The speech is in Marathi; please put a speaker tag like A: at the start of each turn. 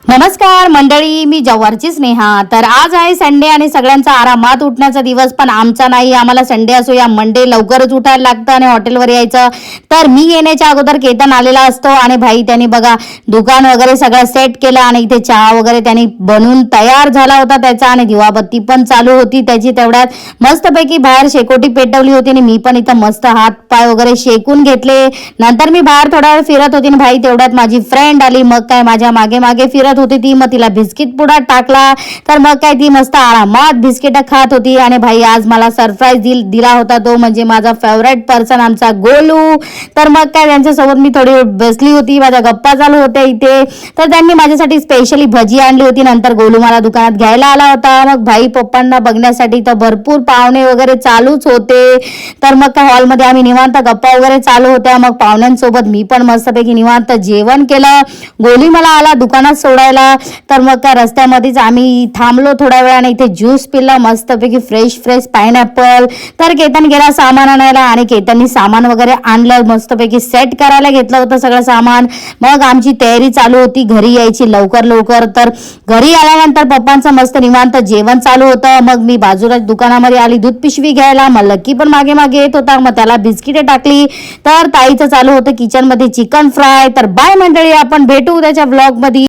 A: नमस्कार मंडळी, मी जव्हारची स्नेहा. तर आज आहे संडे आणि सगळ्यांचा आरामात उठण्याचा दिवस, पण आमचा नाही. आम्हाला संडे असो या मंडे लवकरच उठायला लागतं आणि हॉटेलवर यायचं. तर मी येण्याच्या अगोदर केतन आलेला असतो आणि भाई त्यांनी बघा दुकान वगैरे सगळं सेट केलं आणि इथे चहा वगैरे त्यांनी बनवून तयार झाला होता त्याचा आणि दिवाबत्ती पण चालू होती त्याची. तेवढ्यात मस्तपैकी बाहेर शेकोटी पेटवली होती आणि मी पण इथं मस्त हात पाय वगैरे शेकून घेतले. नंतर मी बाहेर थोडा वेळ फिरत होती आणि भाई तेवढ्यात माझी फ्रेंड आली. मग काय माझ्या मागे मागे फिरत होती ती. मग तिला बिस्किट पुडा टाकला तर मग काय ती मस्त आरामात बिस्किट खात होती. आणि भाई आज मला सरप्राईज दिला होता तो म्हणजे माझा फेवरेट पर्सन आमचा गोलू. तर मग काय त्यांच्यासोबत मी थोडी बसली होती, माझ्या गप्पा चालू होत्या इथे. तर त्यांनी माझ्यासाठी स्पेशली भजी आणली होती. नंतर गोलू मला दुकानात घ्यायला आला होता. मग भाई पप्पांना बघण्यासाठी तर भरपूर पाहुणे वगैरे चालूच होते. तर मग काय हॉलमध्ये आम्ही निवांत गप्पा वगैरे चालू होत्या. मग पाहुण्यांसोबत मी पण मस्तपैकी निवांत जेवण केलं. गोलू मला आला दुकानात सोडायला. तर मग काय रस्त्यामध्येच आम्ही थांबलो थोड्या वेळाने, इथे ज्यूस पिला मस्तपैकी फ्रेश फ्रेश पायनॅपल. तर केतन गेला सामान आणायला आणि केतननी सामान वगैरे आणलं, मस्तपैकी सेट करायला घेतलं होतं सगळं सामान. मग आमची तयारी चालू होती घरी यायची लवकर लवकर. तर घरी आल्यानंतर पप्पांचं मस्त निवांत जेवण चालू होतं. मग मी बाजूला दुकानामध्ये आली दूध पिशवी घ्यायला. मग लक्की पण मागे मागे येत होता, मग त्याला बिस्किटे टाकली. तर ताईचं चालू होतं किचन मध्ये चिकन फ्राय. तर बाय मंडळी, आपण भेटू उद्याच्या व्लॉग मध्ये.